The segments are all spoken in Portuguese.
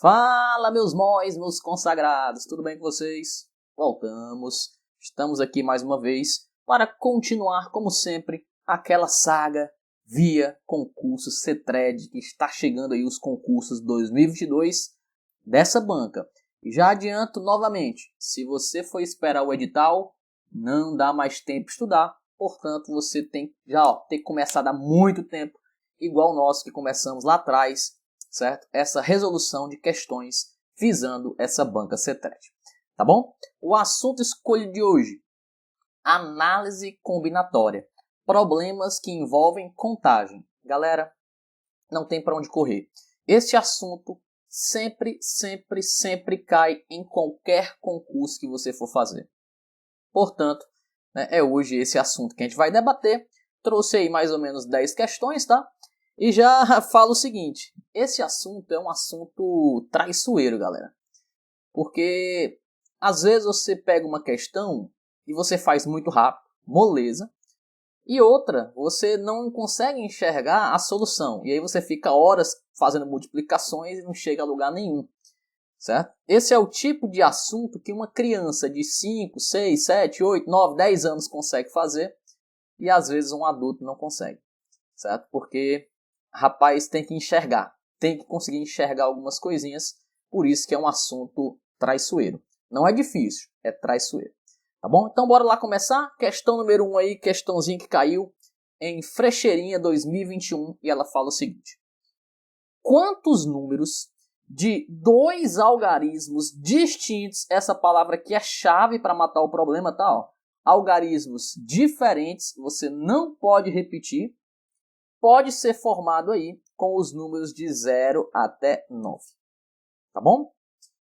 Fala, meus móis, meus consagrados, tudo bem com vocês? Voltamos, estamos aqui mais uma vez para continuar, como sempre, aquela saga via concursos CETRED, que está chegando aí os concursos 2022 dessa banca. E já adianto novamente, se você for esperar o edital, não dá mais tempo de estudar, portanto você tem que começar há muito tempo, igual nós que começamos lá atrás, certo? Essa resolução de questões visando essa banca CETRED, tá bom? O assunto escolhido de hoje, análise combinatória, problemas que envolvem contagem. Galera, não tem para onde correr. Este assunto sempre cai em qualquer concurso que você for fazer. Portanto, é hoje esse assunto que a gente vai debater. Trouxe aí mais ou menos 10 questões, tá? E já falo o seguinte, esse assunto é um assunto traiçoeiro, galera. Porque às vezes você pega uma questão e você faz muito rápido, moleza, e outra, você não consegue enxergar a solução. E aí você fica horas fazendo multiplicações e não chega a lugar nenhum, certo? Esse é o tipo de assunto que uma criança de 5, 6, 7, 8, 9, 10 anos consegue fazer e às vezes um adulto não consegue, certo? Porque rapaz tem que enxergar, tem que conseguir enxergar algumas coisinhas, por isso que é um assunto traiçoeiro. Não é difícil, é traiçoeiro. Tá bom? Então bora lá começar. Questão número 1 aí, questãozinha que caiu em Frecheirinha 2021 e ela fala o seguinte. Quantos números de dois algarismos distintos, essa palavra aqui é chave para matar o problema, tá? Ó, algarismos diferentes, você não pode repetir, pode ser formado aí com os números de 0 até 9. Tá bom?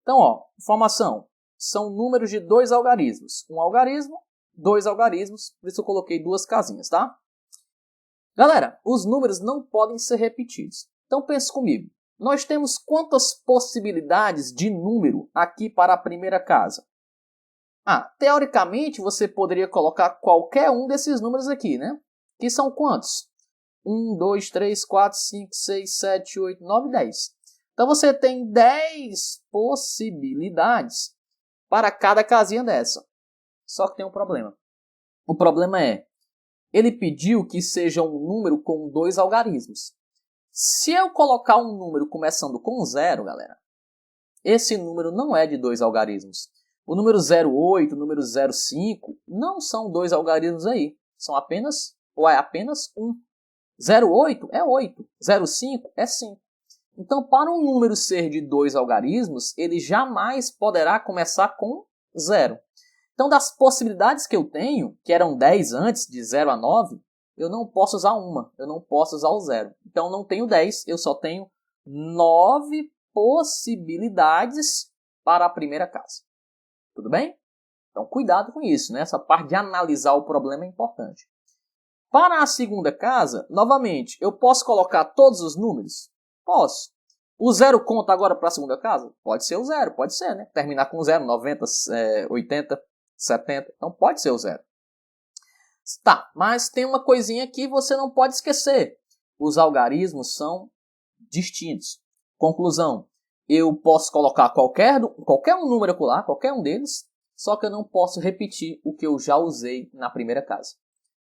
Então, ó, informação. São números de dois algarismos. Um algarismo, dois algarismos. Por isso eu coloquei duas casinhas, tá? Galera, os números não podem ser repetidos. Então pense comigo. Nós temos quantas possibilidades de número aqui para a primeira casa? Teoricamente você poderia colocar qualquer um desses números aqui, né? Que são quantos? 1, 2, 3, 4, 5, 6, 7, 8, 9, 10. Então você tem 10 possibilidades para cada casinha dessa. Só que tem um problema. O problema é, ele pediu que seja um número com dois algarismos. Se eu colocar um número começando com 0, galera, esse número não é de dois algarismos. O número 0,8, o número 0,5 não são dois algarismos aí. São apenas um. 0,8 é 8, 0,5 é 5. Então, para um número ser de dois algarismos, ele jamais poderá começar com 0. Então, das possibilidades que eu tenho, que eram 10 antes, de 0 a 9, eu não posso usar uma, eu não posso usar o 0. Então, não tenho 10, eu só tenho 9 possibilidades para a primeira casa. Tudo bem? Então, cuidado com isso, né? Essa parte de analisar o problema é importante. Para a segunda casa, novamente, eu posso colocar todos os números? Posso. O 0 conta agora para a segunda casa? Pode ser o 0, pode ser, né? Terminar com 0, 90, 80, 70, então pode ser o 0. Tá, mas tem uma coisinha que você não pode esquecer. Os algarismos são distintos. Conclusão, eu posso colocar qualquer um número lá, qualquer um deles, só que eu não posso repetir o que eu já usei na primeira casa.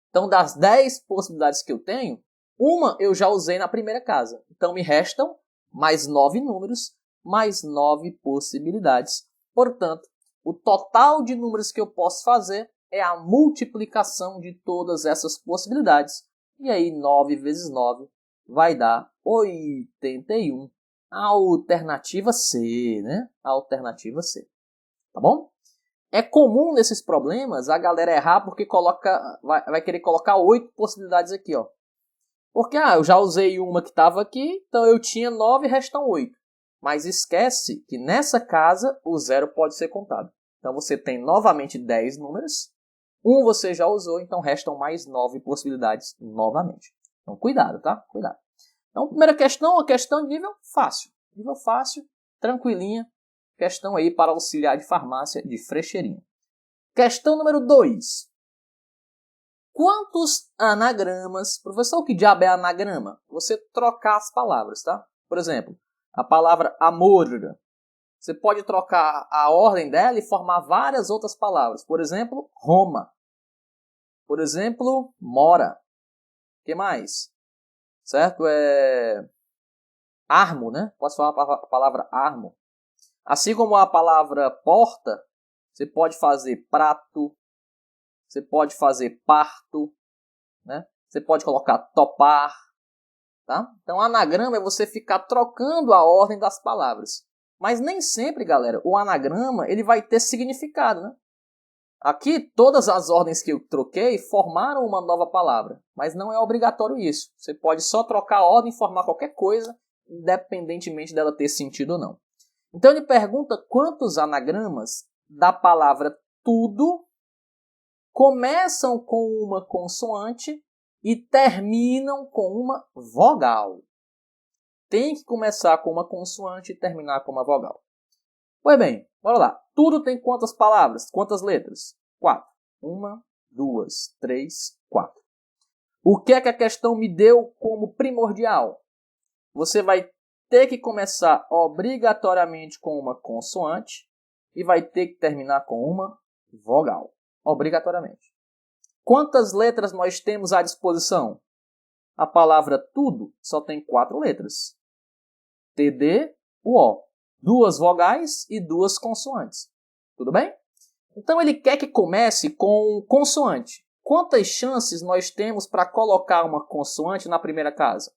Então, das 10 possibilidades que eu tenho, uma eu já usei na primeira casa. Então, me restam mais 9 números, mais 9 possibilidades. Portanto, o total de números que eu posso fazer é a multiplicação de todas essas possibilidades. E aí, 9 vezes 9 vai dar 81. A alternativa C, né? A alternativa C. Tá bom? É comum nesses problemas a galera errar porque vai querer colocar 8 possibilidades aqui, ó. Porque eu já usei uma que estava aqui, então eu tinha 9 e restam 8. Mas esquece que nessa casa o 0 pode ser contado. Então você tem novamente 10 números. Um você já usou, então restam mais 9 possibilidades novamente. Então cuidado, tá? Cuidado. Então primeira questão, uma questão de nível fácil. Nível fácil, tranquilinha. Questão aí para auxiliar de farmácia de Frecheirinha. Questão número 2. Quantos anagramas... Professor, o que diabo é anagrama? Você trocar as palavras, tá? Por exemplo, A palavra amor. Você pode trocar a ordem dela e formar várias outras palavras. Por exemplo, Roma. Por exemplo, mora. O que mais? Certo? Armo, né? Posso falar a palavra armo. Assim como a palavra porta, você pode fazer prato, você pode fazer parto, né? Você pode colocar topar. Tá? Então, anagrama é você ficar trocando a ordem das palavras. Mas nem sempre, galera, o anagrama ele vai ter significado, né? Aqui, todas as ordens que eu troquei formaram uma nova palavra, mas não é obrigatório isso. Você pode só trocar a ordem e formar qualquer coisa, independentemente dela ter sentido ou não. Então, ele pergunta quantos anagramas da palavra tudo começam com uma consoante e terminam com uma vogal. Tem que começar com uma consoante e terminar com uma vogal. Pois bem, bora lá. Tudo tem quantas palavras? Quantas letras? 4. 1, 2, 3, 4. O que é que a questão me deu como primordial? Você vai ter que começar obrigatoriamente com uma consoante e vai ter que terminar com uma vogal. Obrigatoriamente. Quantas letras nós temos à disposição? A palavra tudo só tem 4 letras. TD, UO. 2 vogais e 2 consoantes. Tudo bem? Então ele quer que comece com consoante. Quantas chances nós temos para colocar uma consoante na primeira casa?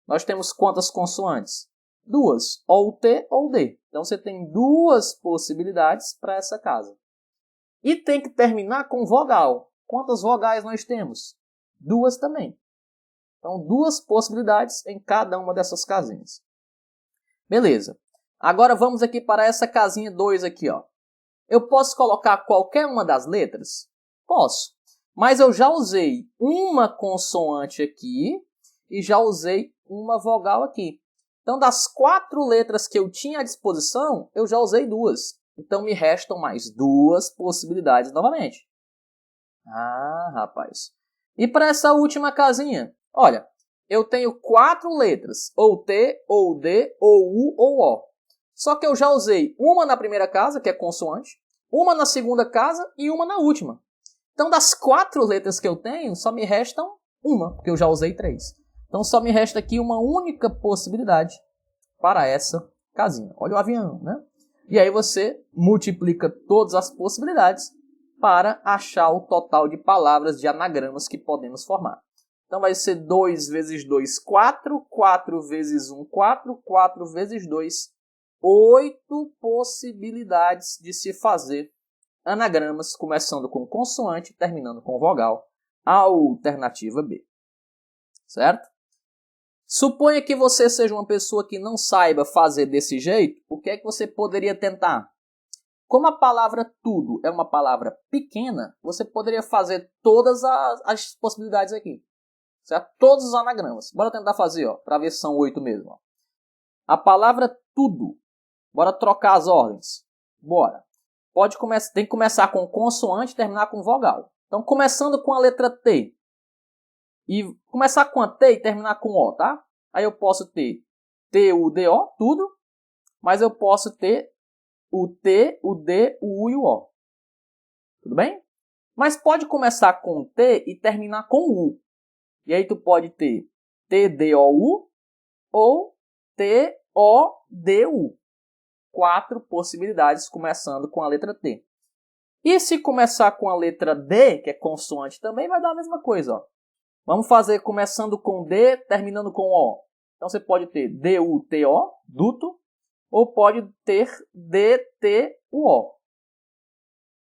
Nós temos quantas consoantes? 2. Ou T ou D. Então você tem 2 possibilidades para essa casa. E tem que terminar com vogal. Quantas vogais nós temos? 2 também. Então, 2 possibilidades em cada uma dessas casinhas. Beleza. Agora vamos aqui para essa casinha 2 aqui, ó. Eu posso colocar qualquer uma das letras? Posso. Mas eu já usei uma consoante aqui e já usei uma vogal aqui. Então, das 4 letras que eu tinha à disposição, eu já usei 2. Então, me restam mais 2 possibilidades novamente. Ah, rapaz. E para essa última casinha? Olha, eu tenho 4 letras. Ou T, ou D, ou U, ou O. Só que eu já usei uma na primeira casa, que é consoante, uma na segunda casa e uma na última. Então, das 4 letras que eu tenho, só me restam uma, porque eu já usei 3. Então, só me resta aqui uma única possibilidade para essa casinha. Olha o avião, né? E aí você multiplica todas as possibilidades para achar o total de palavras de anagramas que podemos formar. Então, vai ser 2 vezes 2, 4. 4 vezes 1, 4. 4 vezes 2, 8 possibilidades de se fazer anagramas, começando com consoante e terminando com vogal. A alternativa B. Certo? Suponha que você seja uma pessoa que não saiba fazer desse jeito, o que é que você poderia tentar? Como a palavra tudo é uma palavra pequena, você poderia fazer todas as possibilidades aqui. Certo? Todos os anagramas. Bora tentar fazer, ó, para ver se são 8 mesmo. Ó. A palavra tudo. Bora trocar as ordens. Bora. Tem que começar com consoante e terminar com vogal. Então, começando com a letra T. E começar com a T e terminar com O, tá? Aí eu posso ter T-U-D-O, tudo. Mas eu posso ter o T, o D, o U e o O. Tudo bem? Mas pode começar com T e terminar com U. E aí tu pode ter T-D-O-U ou T-O-D-U. 4 possibilidades começando com a letra T. E se começar com a letra D, que é consoante, também vai dar a mesma coisa. Ó. Vamos fazer começando com D, terminando com O. Então você pode ter D-U-T-O, duto, ou pode ter D-T-U-O.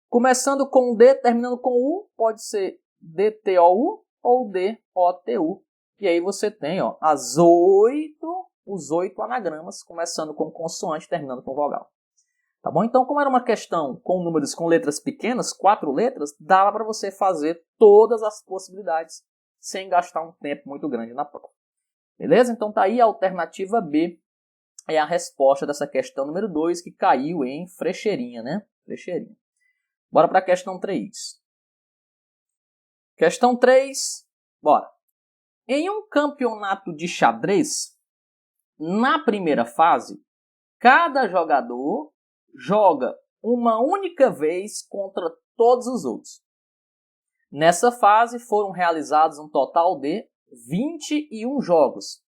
Começando com D, terminando com U, pode ser D-T-O-U ou D-O-T-U. E aí você tem ó, os 8 anagramas, começando com consoante, terminando com vogal. Tá bom? Então, como era uma questão com números com letras pequenas, 4 letras, dava para você fazer todas as possibilidades sem gastar um tempo muito grande na prova. Beleza? Então tá aí a alternativa B, é a resposta dessa questão número 2, que caiu em frecheirinha, né? Frecheirinha. Bora para a questão 3. Questão 3, bora. Em um campeonato de xadrez, na primeira fase, cada jogador joga uma única vez contra todos os outros. Nessa fase foram realizados um total de 21 jogos.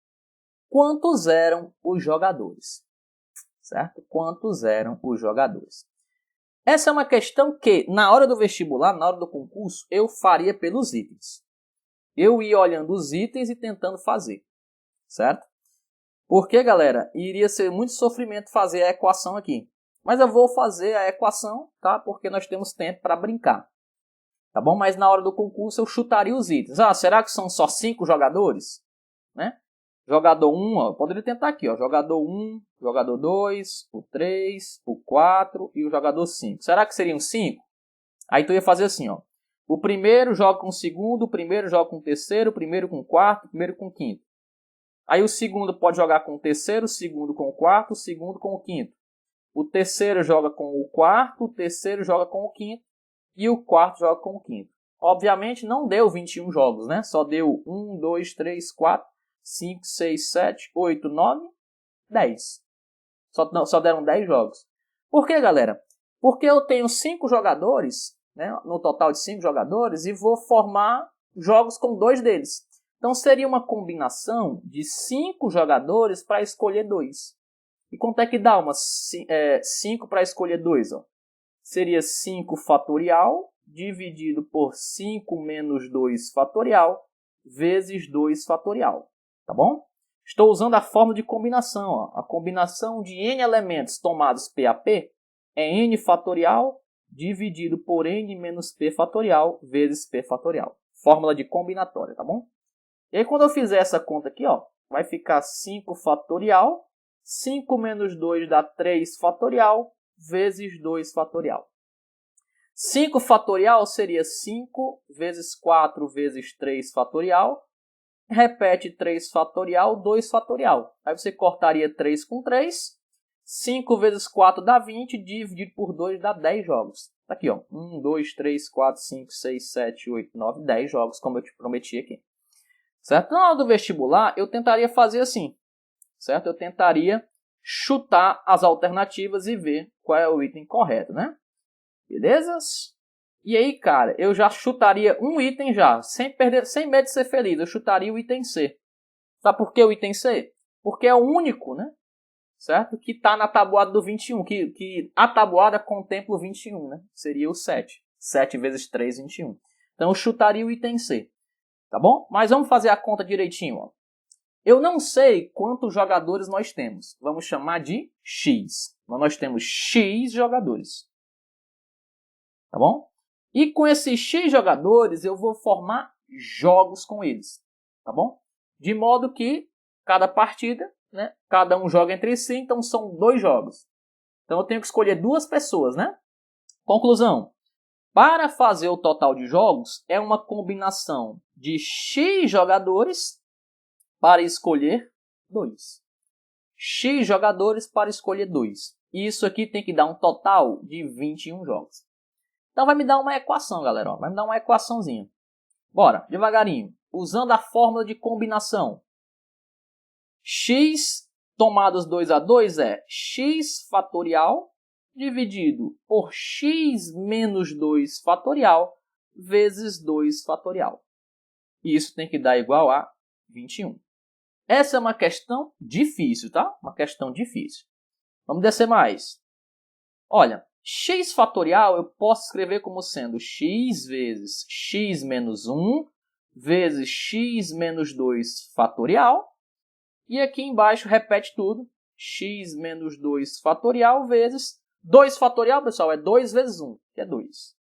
Quantos eram os jogadores? Certo? Quantos eram os jogadores? Essa é uma questão que, na hora do vestibular, na hora do concurso, eu faria pelos itens. Eu ia olhando os itens e tentando fazer. Certo? Porque, galera, iria ser muito sofrimento fazer a equação aqui. Mas eu vou fazer a equação, tá? Porque nós temos tempo para brincar. Tá bom? Mas na hora do concurso eu chutaria os itens. Ah, será que são só 5 jogadores? Né? Jogador 1, ó, poderia tentar aqui, ó. Jogador 1, jogador 2, o 3, o 4 e o jogador 5. Será que seriam 5? Aí tu ia fazer assim, ó. O primeiro joga com o segundo, o primeiro joga com o terceiro, o primeiro com o quarto, o primeiro com o quinto. Aí o segundo pode jogar com o terceiro, o segundo com o quarto, o segundo com o quinto. O terceiro joga com o quarto, o terceiro joga com o quinto e o quarto joga com o quinto. Obviamente não deu 21 jogos, né? Só deu 1, 2, 3, 4, 5, 6, 7, 8, 9, 10. Só deram 10 jogos. Por que, galera? Porque eu tenho 5 jogadores, né? No total de 5 jogadores, e vou formar jogos com 2 deles. Então seria uma combinação de 5 jogadores para escolher 2. E quanto é que dá 5 para escolher 2? Ó? Seria 5 fatorial dividido por 5 menos 2 fatorial vezes 2 fatorial. Tá bom? Estou usando a fórmula de combinação. Ó. A combinação de n elementos tomados P a P é n fatorial dividido por n menos p fatorial vezes p fatorial. Fórmula de combinatória, tá bom? E aí quando eu fizer essa conta aqui, ó, vai ficar 5 fatorial. 5 menos 2 dá 3 fatorial vezes 2 fatorial. 5 fatorial seria 5 vezes 4 vezes 3 fatorial. Repete 3 fatorial, 2 fatorial. Aí você cortaria 3 com 3. 5 vezes 4 dá 20, dividido por 2 dá 10 jogos. Tá aqui, ó. 1, 2, 3, 4, 5, 6, 7, 8, 9, 10 jogos, como eu te prometi aqui. Certo? Na hora do vestibular, eu tentaria fazer assim. Certo? Eu tentaria chutar as alternativas e ver qual é o item correto, né? Belezas? E aí, cara, eu já chutaria um item já, sem medo de ser feliz. Eu chutaria o item C. Sabe por que o item C? Porque é o único, né? Certo? Que está na tabuada do 21. Que a tabuada contempla o 21, né? Seria o 7. 7 vezes 3, 21. Então eu chutaria o item C. Tá bom? Mas vamos fazer a conta direitinho, ó. Eu não sei quantos jogadores nós temos. Vamos chamar de X. Então, nós temos X jogadores. Tá bom? E com esses X jogadores, eu vou formar jogos com eles. Tá bom? De modo que cada partida, né, cada um joga entre si, então são 2 jogos. Então eu tenho que escolher 2 pessoas, né? Conclusão. Para fazer o total de jogos, é uma combinação de X jogadores para escolher 2. X jogadores para escolher 2. E isso aqui tem que dar um total de 21 jogos. Então vai me dar uma equação, galera. Vai me dar uma equaçãozinha. Bora, devagarinho. Usando a fórmula de combinação. X tomados 2 a 2 é x fatorial dividido por x menos 2 fatorial vezes 2 fatorial. E isso tem que dar igual a 21. Essa é uma questão difícil, tá? Uma questão difícil. Vamos descer mais. Olha, x fatorial eu posso escrever como sendo x vezes x menos 1 vezes x menos 2 fatorial. E aqui embaixo repete tudo. X menos 2 fatorial vezes 2 fatorial, pessoal, é 2 vezes 1, que é 2.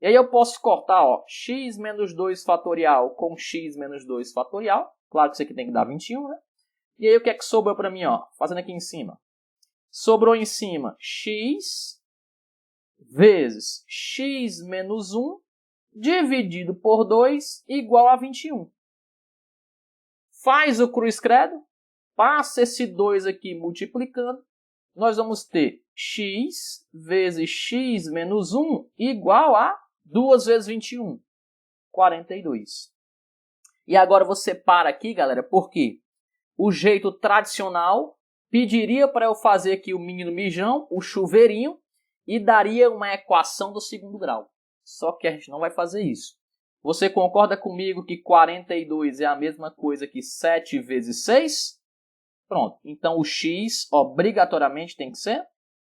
E aí eu posso cortar, ó, x menos 2 fatorial com x menos 2 fatorial. Claro que isso aqui tem que dar 21, né? E aí o que é que sobrou para mim, ó? Fazendo aqui em cima. Sobrou em cima x vezes x menos 1 dividido por 2 igual a 21. Faz o cruz credo, passa esse 2 aqui multiplicando, nós vamos ter x vezes x menos 1 igual a 2 vezes 21, 42. E agora você para aqui, galera, porque o jeito tradicional, pediria para eu fazer aqui o menino mijão, o chuveirinho, e daria uma equação do segundo grau. Só que a gente não vai fazer isso. Você concorda comigo que 42 é a mesma coisa que 7 vezes 6? Pronto. Então o x obrigatoriamente tem que ser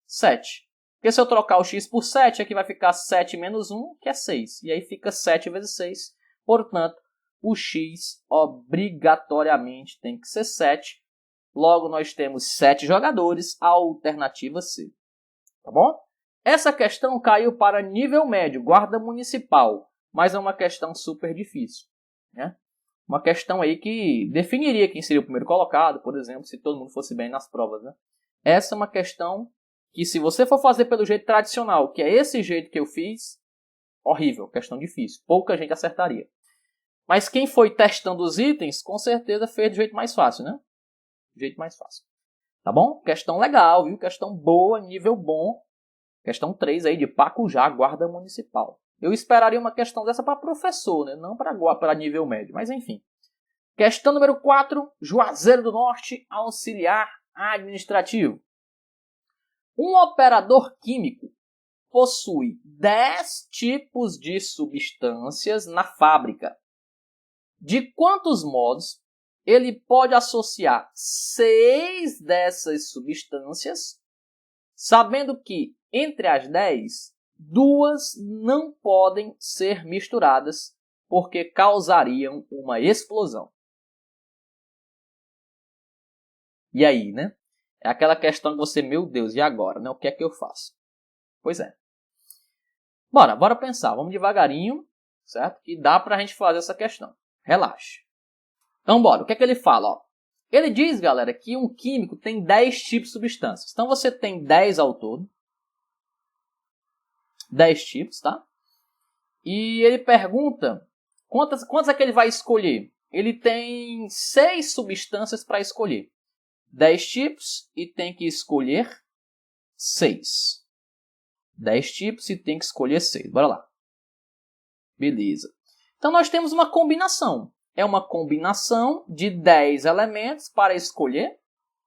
7. Porque se eu trocar o x por 7, aqui vai ficar 7 menos 1, que é 6. E aí fica 7 vezes 6. Portanto, o x obrigatoriamente tem que ser 7. Logo, nós temos 7 jogadores, a alternativa C. Tá bom? Essa questão caiu para nível médio, guarda municipal. Mas é uma questão super difícil, né? Uma questão aí que definiria quem seria o primeiro colocado, por exemplo, se todo mundo fosse bem nas provas, né? Essa é uma questão que, se você for fazer pelo jeito tradicional, que é esse jeito que eu fiz, horrível, questão difícil. Pouca gente acertaria. Mas quem foi testando os itens, com certeza fez do jeito mais fácil, né? Do jeito mais fácil. Tá bom? Questão legal, viu? Questão boa, nível bom. Questão 3 aí de Pacujá, guarda municipal. Eu esperaria uma questão dessa para professor, né? Não para nível médio, mas enfim. Questão número 4, Juazeiro do Norte, auxiliar administrativo. Um operador químico possui 10 tipos de substâncias na fábrica. De quantos modos ele pode associar 6 dessas substâncias, sabendo que entre as 10, 2 não podem ser misturadas porque causariam uma explosão. E aí, né? É aquela questão que você, meu Deus, e agora, né? O que é que eu faço? Pois é. Bora pensar. Vamos devagarinho, certo? E dá pra gente fazer essa questão. Relaxe. Então, bora. O que é que ele fala? Ó? Ele diz, galera, que um químico tem 10 tipos de substâncias. Então, você tem 10 ao todo. 10 tipos, tá? E ele pergunta quantas é que ele vai escolher. Ele tem 6 substâncias para escolher. 10 tipos e tem que escolher 6. 10 tipos e tem que escolher 6. Bora lá. Beleza. Então, nós temos uma combinação. É uma combinação de 10 elementos para escolher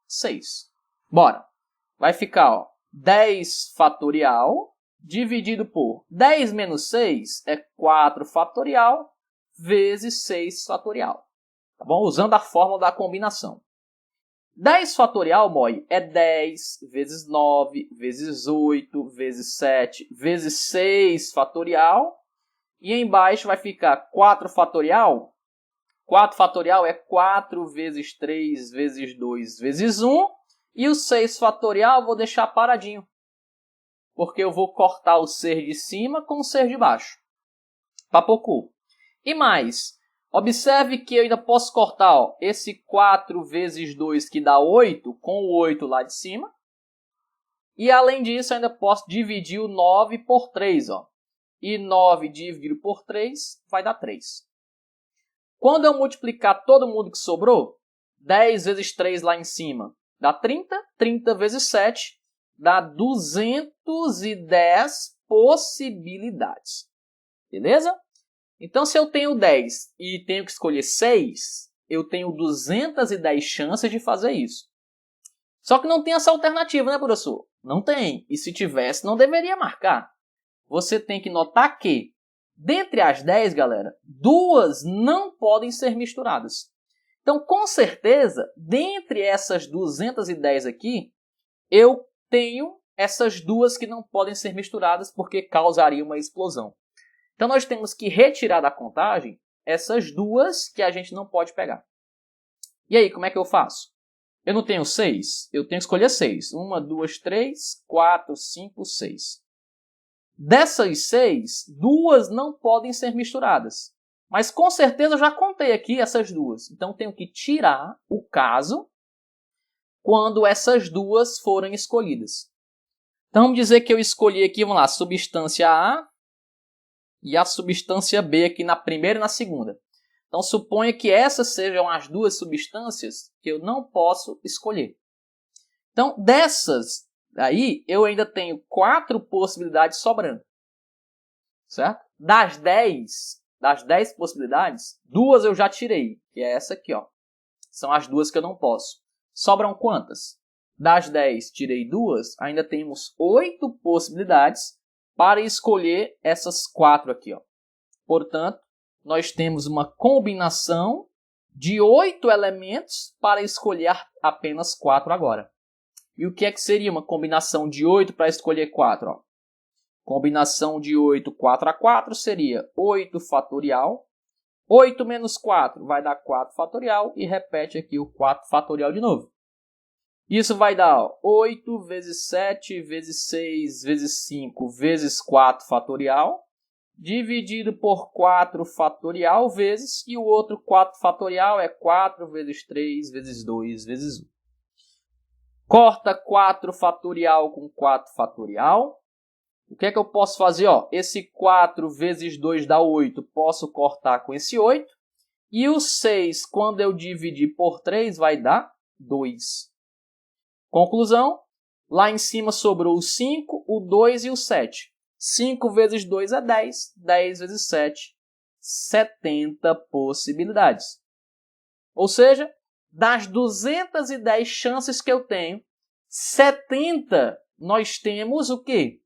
6. Bora. Vai ficar, ó, 10 fatorial dividido por 10 menos 6 é 4 fatorial vezes 6 fatorial. Tá bom? Usando a fórmula da combinação. 10 fatorial, Moi, é 10 vezes 9 vezes 8 vezes 7 vezes 6 fatorial. E embaixo vai ficar 4 fatorial. 4 fatorial é 4 vezes 3 vezes 2 vezes 1. E o 6 fatorial eu vou deixar paradinho. Porque eu vou cortar o ser de cima com o ser de baixo. Papocu. E mais, observe que eu ainda posso cortar, ó, esse 4 vezes 2 que dá 8 com o 8 lá de cima. E além disso, eu ainda posso dividir o 9 por 3. Ó. E 9 dividido por 3 vai dar 3. Quando eu multiplicar todo mundo que sobrou, 10 vezes 3 lá em cima dá 30. 30 vezes 7 dá 210 possibilidades. Beleza? Então, se eu tenho 10 e tenho que escolher 6, eu tenho 210 chances de fazer isso. Só que não tem essa alternativa, né, professor? Não tem. E se tivesse, não deveria marcar. Você tem que notar que, dentre as 10, galera, 2 não podem ser misturadas. Então, com certeza, dentre essas 210 aqui, eu tenho essas 2 que não podem ser misturadas porque causariam uma explosão. Então, nós temos que retirar da contagem essas 2 que a gente não pode pegar. E aí, como é que eu faço? Eu não tenho 6? Eu tenho que escolher 6. 1, 2, 3, 4, 5, 6. Dessas 6, 2 não podem ser misturadas. Mas, com certeza, eu já contei aqui essas 2. Então, eu tenho que tirar o caso quando essas 2 forem escolhidas. Então, vamos dizer que eu escolhi aqui, vamos lá, a substância A e a substância B aqui na primeira e na segunda. Então, suponha que essas sejam as 2 substâncias que eu não posso escolher. Então, dessas aí, eu ainda tenho 4 possibilidades sobrando. Certo? Das 10 possibilidades, 2 eu já tirei, que é essa aqui, ó. São as duas que eu não posso. Sobram quantas? Das 10, tirei 2, ainda temos 8 possibilidades para escolher essas 4 aqui, ó. Portanto, nós temos uma combinação de 8 elementos para escolher apenas 4 agora. E o que é que seria uma combinação de 8 para escolher 4? Ó? Combinação de 8, 4 a 4 seria 8 fatorial. 8 menos 4 vai dar 4 fatorial. E repete aqui o 4 fatorial de novo. Isso vai dar 8 vezes 7 vezes 6 vezes 5 vezes 4 fatorial. Dividido por 4 fatorial vezes. E o outro 4 fatorial é 4 vezes 3 vezes 2 vezes 1. Corta 4 fatorial com 4 fatorial. O que é que eu posso fazer? Ó, esse 4 vezes 2 dá 8. Posso cortar com esse 8. E o 6, quando eu dividir por 3, vai dar 2. Conclusão. Lá em cima sobrou o 5, o 2 e o 7. 5 vezes 2 é 10. 10 vezes 7, 70 possibilidades. Ou seja, das 210 chances que eu tenho, 70 nós temos o quê?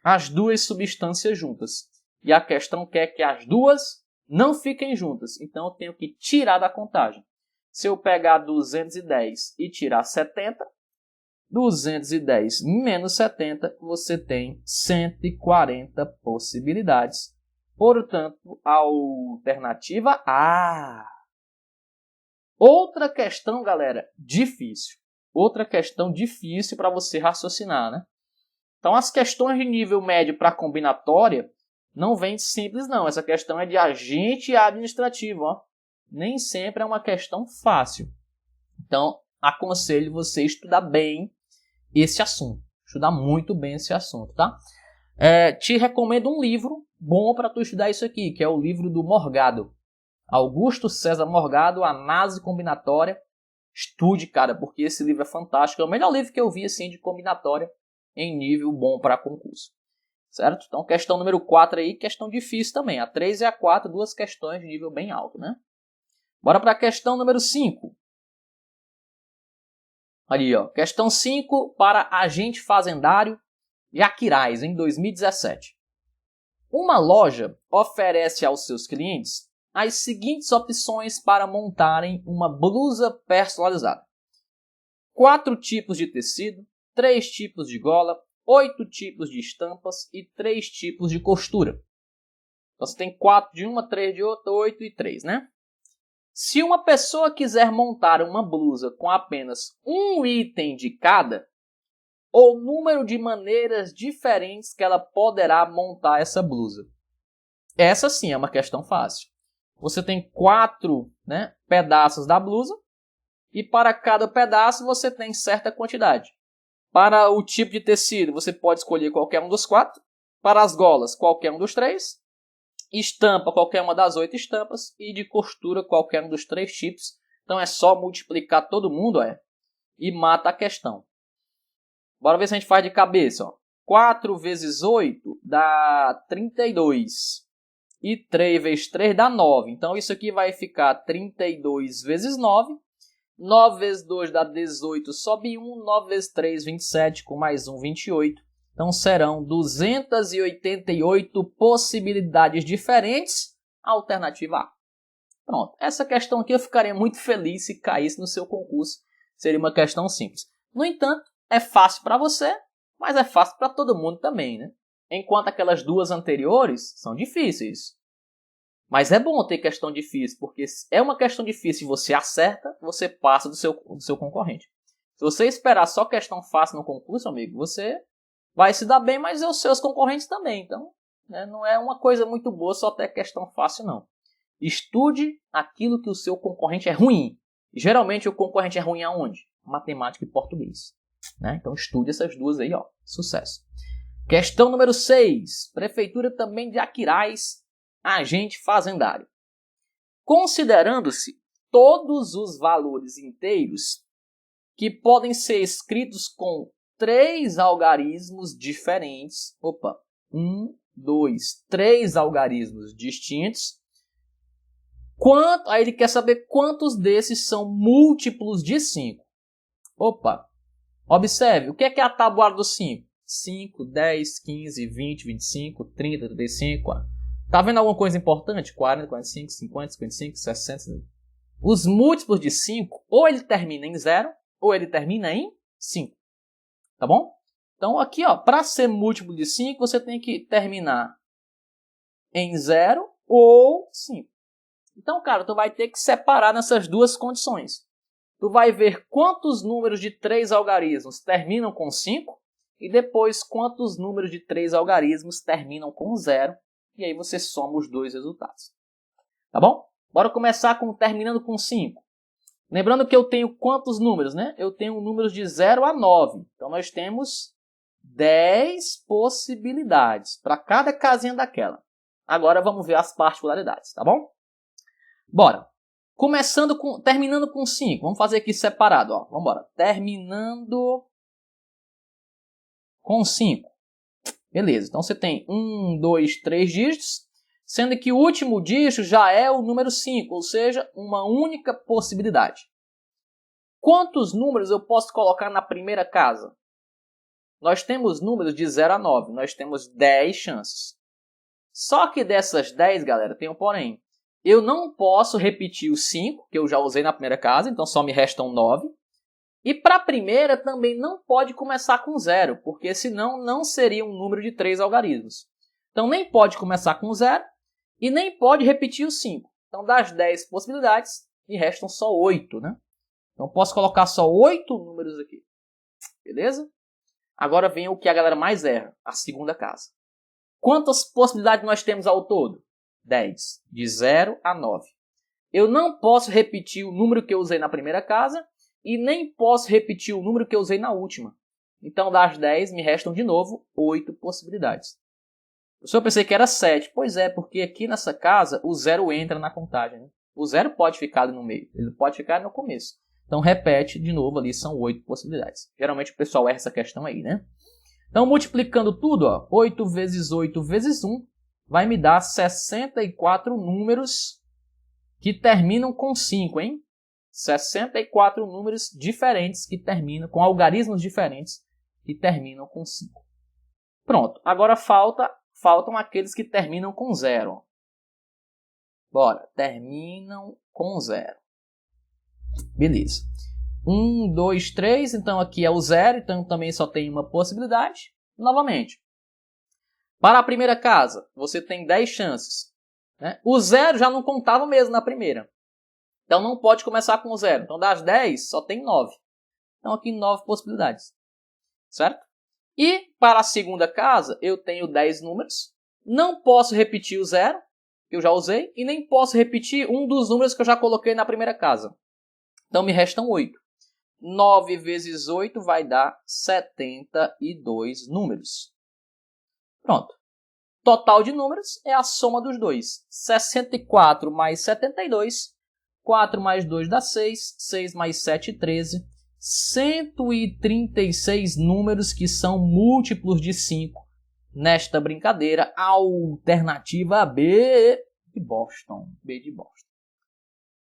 As duas substâncias juntas. E a questão quer que as duas não fiquem juntas. Então eu tenho que tirar da contagem. Se eu pegar 210 e tirar 70, 210 menos 70, você tem 140 possibilidades. Portanto, a alternativa A. Outra questão, galera, difícil. Outra questão difícil para você raciocinar, né? Então, as questões de nível médio para combinatória não vem simples, não. Essa questão é de agente administrativo, ó. Nem sempre é uma questão fácil. Então, aconselho você estudar bem esse assunto. Estudar muito bem esse assunto, tá? Te recomendo um livro bom para tu estudar isso aqui, que é o livro do Morgado. Augusto César Morgado, Análise Combinatória. Estude, cara, porque esse livro é fantástico. É o melhor livro que eu vi, assim, de combinatória em nível bom para concurso. Certo? Então, questão número 4 aí, questão difícil também. A 3 e a 4, duas questões de nível bem alto, né? Bora para a questão número 5. Ali, ó. Questão 5 para agente fazendário Jaquirais, em 2017. Uma loja oferece aos seus clientes as seguintes opções para montarem uma blusa personalizada. 4 tipos de tecido, 3 tipos de gola, 8 tipos de estampas e 3 tipos de costura. Então, você tem 4 de uma, 3 de outra, 8 e 3, né? Se uma pessoa quiser montar uma blusa com apenas um item de cada, ou número de maneiras diferentes que ela poderá montar essa blusa. Essa sim é uma questão fácil. Você tem 4, né, pedaços da blusa e para cada pedaço você tem certa quantidade. Para o tipo de tecido, você pode escolher qualquer um dos 4. Para as golas, qualquer um dos 3. Estampa, qualquer uma das 8 estampas. E de costura, qualquer um dos 3 tipos. Então é só multiplicar todo mundo e mata a questão. Bora ver se a gente faz de cabeça. Ó. 4 vezes 8 dá 32. E 3 vezes 3 dá 9. Então isso aqui vai ficar 32 vezes 9. 9 vezes 2 dá 18, sobe 1. 9 vezes 3, 27, com mais 1, 28. Então serão 288 possibilidades diferentes. Alternativa A. Pronto. Essa questão aqui eu ficaria muito feliz se caísse no seu concurso. Seria uma questão simples. No entanto, é fácil para você, mas é fácil para todo mundo também, né? Enquanto aquelas duas anteriores são difíceis. Mas é bom ter questão difícil, porque se é uma questão difícil e você acerta, você passa do seu concorrente. Se você esperar só questão fácil no concurso, amigo, você vai se dar bem, mas os seus concorrentes também. Então, né, não é uma coisa muito boa só ter questão fácil, não. Estude aquilo que o seu concorrente é ruim. E, geralmente o concorrente é ruim aonde? Matemática e português. Né? Então estude essas duas aí, ó. Sucesso. Questão número 6. Prefeitura também de Jaquirais, agente fazendário. Considerando-se todos os valores inteiros que podem ser escritos com 3 algarismos diferentes. 3 algarismos distintos. Aí ele quer saber quantos desses são múltiplos de 5. Opa! Observe, o que é a tabuada do 5? 5, 10, 15, 20, 25, 30, 35... Tá vendo alguma coisa importante? 40, 45, 50, 55, 60... Os múltiplos de 5, ou ele termina em 0, ou ele termina em 5. Tá bom? Então aqui, para ser múltiplo de 5, você tem que terminar em 0 ou 5. Então, cara, tu vai ter que separar nessas duas condições. Tu vai ver quantos números de 3 algarismos terminam com 5 e depois quantos números de 3 algarismos terminam com 0. E aí você soma os dois resultados. Tá bom? Bora começar terminando com 5. Lembrando que eu tenho quantos números, né? Eu tenho números de 0 a 9. Então nós temos 10 possibilidades para cada casinha daquela. Agora vamos ver as particularidades, tá bom? Bora. Terminando com 5. Vamos fazer aqui separado, ó. Vamos embora. Terminando com 5. Beleza. Então você tem 1, 2, 3 dígitos, sendo que o último dígito já é o número 5, ou seja, uma única possibilidade. Quantos números eu posso colocar na primeira casa? Nós temos números de 0 a 9. Nós temos 10 chances. Só que dessas 10, galera, tem um porém. Eu não posso repetir o 5, que eu já usei na primeira casa, então só me restam 9. E para a primeira também não pode começar com 0, porque senão não seria um número de 3 algarismos. Então nem pode começar com 0 e nem pode repetir o 5. Então das 10 possibilidades, me restam só 8, né? Então posso colocar só 8 números aqui. Beleza? Agora vem o que a galera mais erra, a segunda casa. Quantas possibilidades nós temos ao todo? 10, de 0 a 9. Eu não posso repetir o número que eu usei na primeira casa e nem posso repetir o número que eu usei na última. Então, das 10, me restam de novo 8 possibilidades. Eu pensei que era 7. Pois é, porque aqui nessa casa o 0 entra na contagem. Né? O 0 pode ficar ali no meio, ele pode ficar no começo. Então, repete de novo ali, são 8 possibilidades. Geralmente o pessoal erra essa questão aí, né? Então, multiplicando tudo, ó, 8 vezes 8 vezes 1, vai me dar 64 números que terminam com 5, hein? 64 números diferentes que terminam, com algarismos diferentes que terminam com 5. Pronto, agora faltam aqueles que terminam com 0. Bora, terminam com 0. Beleza. 1, 2, 3, então aqui é o 0, então também só tem uma possibilidade. Novamente, para a primeira casa, você tem 10 chances. Né? O 0 já não contava mesmo na primeira. Então não pode começar com 0. Então das 10, só tem 9. Então aqui 9 possibilidades. Certo? E para a segunda casa, eu tenho 10 números. Não posso repetir o 0, que eu já usei, e nem posso repetir um dos números que eu já coloquei na primeira casa. Então me restam 8. 9 vezes 8 vai dar 72 números. Pronto. Total de números é a soma dos dois. 64 mais 72, 4 mais 2 dá 6, 6 mais 7, 13. 136 números que são múltiplos de 5 nesta brincadeira. Alternativa B de Boston. B de Boston.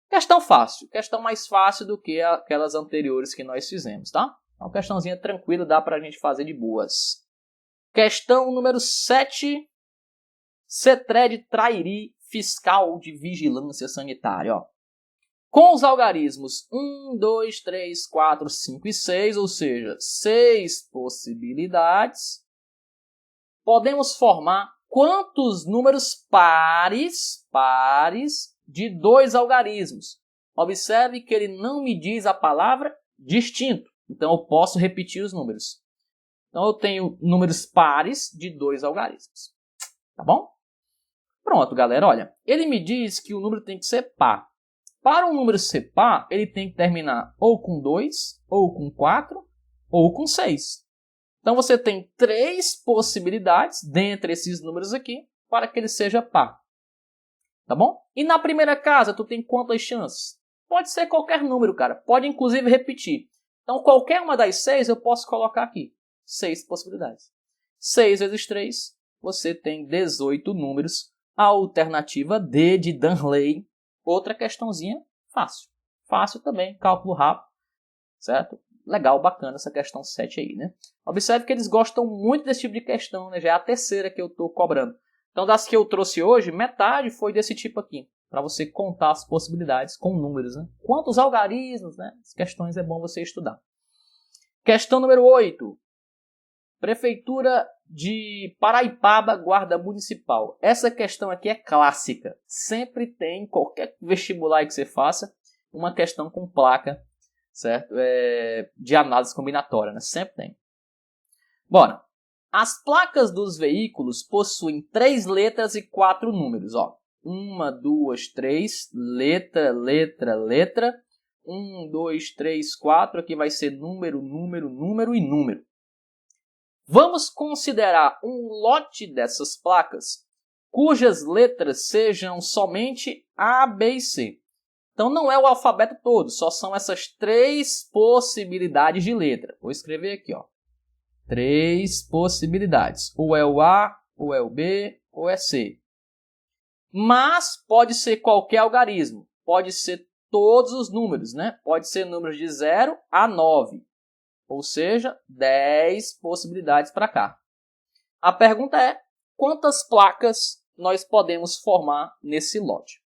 Questão fácil. Questão mais fácil do que aquelas anteriores que nós fizemos, tá? Uma questãozinha tranquila, dá pra gente fazer de boas. Questão número 7. CETRED Trairi Fiscal de Vigilância Sanitária. Ó. Com os algarismos 1, 2, 3, 4, 5 e 6, ou seja, 6 possibilidades, podemos formar quantos números pares de 2 algarismos? Observe que ele não me diz a palavra distinto, então eu posso repetir os números. Então eu tenho números pares de 2 algarismos. Tá bom? Pronto, galera. Olha, ele me diz que o número tem que ser par. Para um número ser par, ele tem que terminar ou com 2, ou com 4, ou com 6. Então você tem 3 possibilidades dentre esses números aqui para que ele seja par. Tá bom? E na primeira casa, tu tem quantas chances? Pode ser qualquer número, cara. Pode inclusive repetir. Então qualquer uma das 6 eu posso colocar aqui. 6 possibilidades. 6 vezes 3, você tem 18 números. A alternativa D de Danley Outra questãozinha fácil. Fácil também, cálculo rápido, certo? Legal, bacana essa questão 7 aí, né? Observe que eles gostam muito desse tipo de questão, né? Já é a terceira que eu estou cobrando. Então, das que eu trouxe hoje, metade foi desse tipo aqui, para você contar as possibilidades com números, né? Quantos algarismos, né? As questões é bom você estudar. Questão número 8. Prefeitura de Paraipaba, Guarda Municipal. Essa questão aqui é clássica. Sempre tem, qualquer vestibular que você faça, uma questão com placa, certo? De análise combinatória, né? Sempre tem. Bora. As placas dos veículos possuem 3 letras e 4 números. Ó. 1, 2, 3, letra, letra, letra. 1, 2, 3, 4. Aqui vai ser número, número, número e número. Vamos considerar um lote dessas placas cujas letras sejam somente A, B e C. Então não é o alfabeto todo, só são essas 3 possibilidades de letra. Vou escrever aqui, ó. 3 possibilidades. Ou é o A, ou é o B, ou é C. Mas pode ser qualquer algarismo. Pode ser todos os números, né? Pode ser números de 0 a 9. Ou seja, 10 possibilidades para cá. A pergunta é, quantas placas nós podemos formar nesse lote?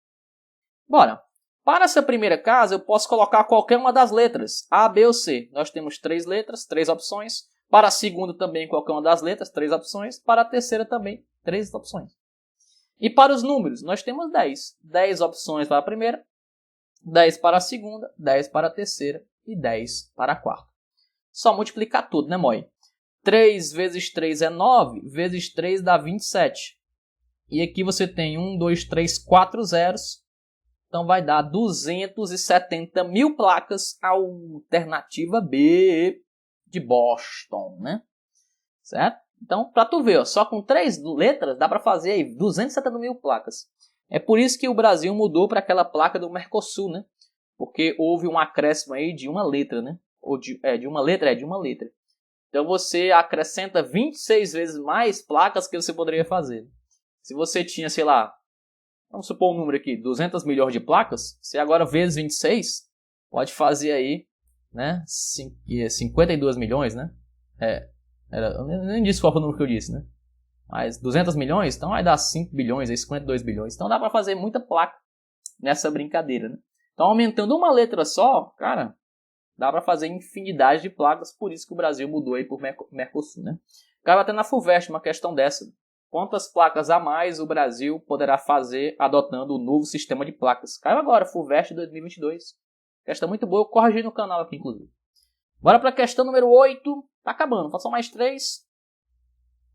Bora. Para essa primeira casa, eu posso colocar qualquer uma das letras, A, B ou C. Nós temos 3 letras, 3 opções. Para a segunda também qualquer uma das letras, 3 opções. Para a terceira também, 3 opções. E para os números, nós temos 10. 10 opções para a primeira, 10 para a segunda, 10 para a terceira e 10 para a quarta. Só multiplicar tudo, né, Moi? 3 vezes 3 é 9, vezes 3 dá 27. E aqui você tem 1, 2, 3, 4 zeros. Então vai dar 270 mil placas, alternativa B de Boston, né? Certo? Então, para tu ver, ó, só com 3 letras dá para fazer aí 270 mil placas. É por isso que o Brasil mudou para aquela placa do Mercosul, né? Porque houve um acréscimo aí de uma letra, né? Ou de uma letra. Então você acrescenta 26 vezes mais placas que você poderia fazer. Se você tinha, sei lá, vamos supor um número aqui, 200 milhões de placas, você agora vezes 26, pode fazer aí, né, 52 milhões, né? Eu nem disse qual foi o número que eu disse, né? Mas 200 milhões, então vai dar 5 bilhões, aí 52 bilhões. Então dá para fazer muita placa nessa brincadeira, né? Então aumentando uma letra só, cara, dá para fazer infinidade de placas, por isso que o Brasil mudou aí por Mercosul, né? Caiu até na FUVEST uma questão dessa. Quantas placas a mais o Brasil poderá fazer adotando o novo sistema de placas? Caiu agora, FUVEST 2022. Questão muito boa, eu corrigi no canal aqui, inclusive. Bora para a questão número 8. Tá acabando, faltam mais 3.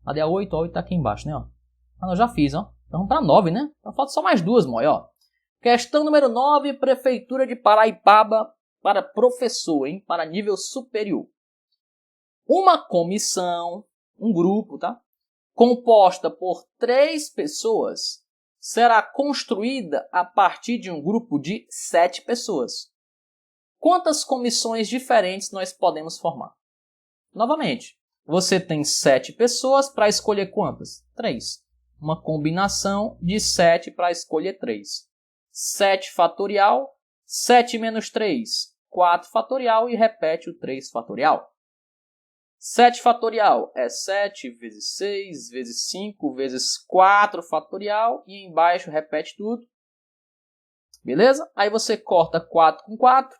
Cadê a 8? A 8 tá aqui embaixo, né? Ó. Ah, não, já fiz, ó. Então vamos para 9, né? Então falta só mais 2, Moi, ó. Questão número 9, Prefeitura de Paraipaba para professor, hein? Para nível superior. Uma comissão, um grupo, tá? Composta por 3 pessoas, será construída a partir de um grupo de 7 pessoas. Quantas comissões diferentes nós podemos formar? Novamente, você tem 7 pessoas para escolher quantas? 3. Uma combinação de 7 para escolher 3. 7 fatorial, 7 menos 3, 4 fatorial e repete o 3 fatorial. 7 fatorial é 7 vezes 6 vezes 5 vezes 4 fatorial e embaixo repete tudo. Beleza? Aí você corta 4 com 4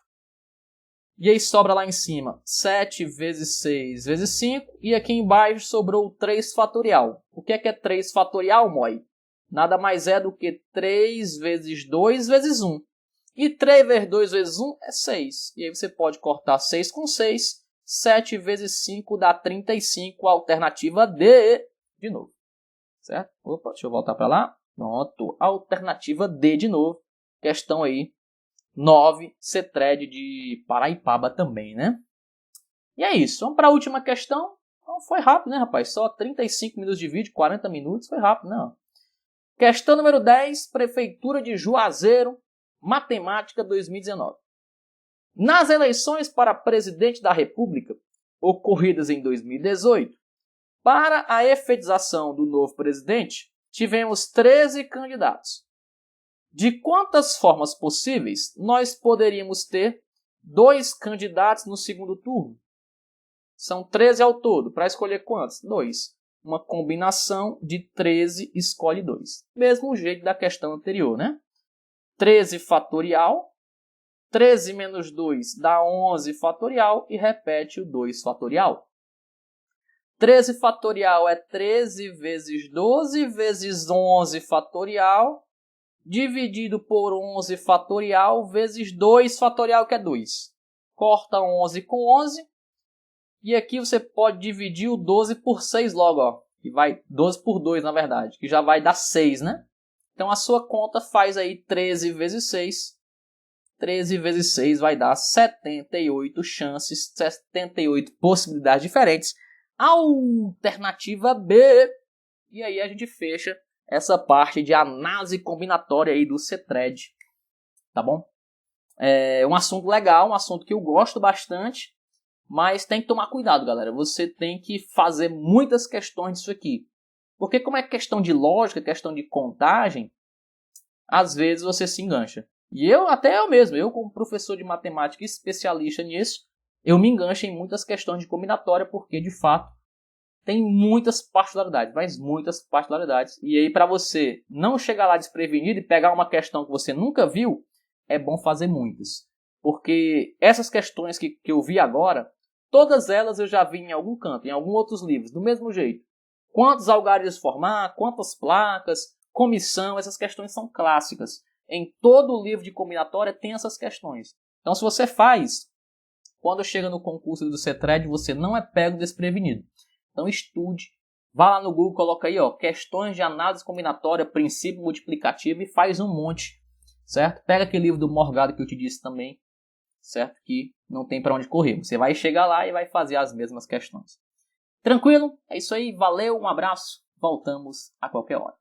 e aí sobra lá em cima 7 vezes 6 vezes 5 e aqui embaixo sobrou 3 fatorial. O que é 3 fatorial, Moi? Nada mais é do que 3 vezes 2 vezes 1. E 3 vezes 2 vezes 1 é 6. E aí você pode cortar 6 com 6. 7 vezes 5 dá 35, alternativa D de novo. Certo? Opa, deixa eu voltar para lá. Pronto, alternativa D de novo. Questão aí 9, CETRED de Paraipaba também, né? E é isso, vamos para a última questão. Então, foi rápido, né, rapaz? Só 35 minutos de vídeo, 40 minutos, foi rápido, não. Questão número 10, Prefeitura de Juazeiro, Matemática 2019. Nas eleições para presidente da República, ocorridas em 2018, para a efetização do novo presidente, tivemos 13 candidatos. De quantas formas possíveis nós poderíamos ter 2 candidatos no segundo turno? São 13 ao todo. Para escolher quantos? 2. Uma combinação de 13 escolhe 2. Mesmo jeito da questão anterior, né? 13 fatorial. 13 menos 2 dá 11 fatorial e repete o 2 fatorial. 13 fatorial é 13 vezes 12 vezes 11 fatorial, dividido por 11 fatorial vezes 2 fatorial, que é 2. Corta 11 com 11. E aqui você pode dividir o 12 por 6 logo, ó. Que vai 12 por 2, na verdade, que já vai dar 6, né? Então a sua conta faz aí 13 vezes 6. 13 vezes 6 vai dar 78 chances, 78 possibilidades diferentes. Alternativa B. E aí a gente fecha essa parte de análise combinatória aí do CETRED. Tá bom? É um assunto legal, um assunto que eu gosto bastante. Mas tem que tomar cuidado, galera. Você tem que fazer muitas questões disso aqui. Porque como é questão de lógica, questão de contagem, às vezes você se engancha. E eu mesmo, como professor de matemática especialista nisso, eu me engancho em muitas questões de combinatória, porque de fato tem muitas particularidades, mas muitas particularidades. E aí para você não chegar lá desprevenido e pegar uma questão que você nunca viu, é bom fazer muitas. Porque essas questões que eu vi agora, todas elas eu já vi em algum canto, em alguns outros livros, do mesmo jeito. Quantos algarismos formar, quantas placas, comissão, essas questões são clássicas. Em todo o livro de combinatória tem essas questões. Então se você faz, quando chega no concurso do CETRED, você não é pego desprevenido. Então estude, vá lá no Google, coloca aí, ó, questões de análise combinatória, princípio multiplicativo e faz um monte, certo? Pega aquele livro do Morgado que eu te disse também, certo? Que não tem para onde correr. Você vai chegar lá e vai fazer as mesmas questões. Tranquilo? É isso aí. Valeu, um abraço. Voltamos a qualquer hora.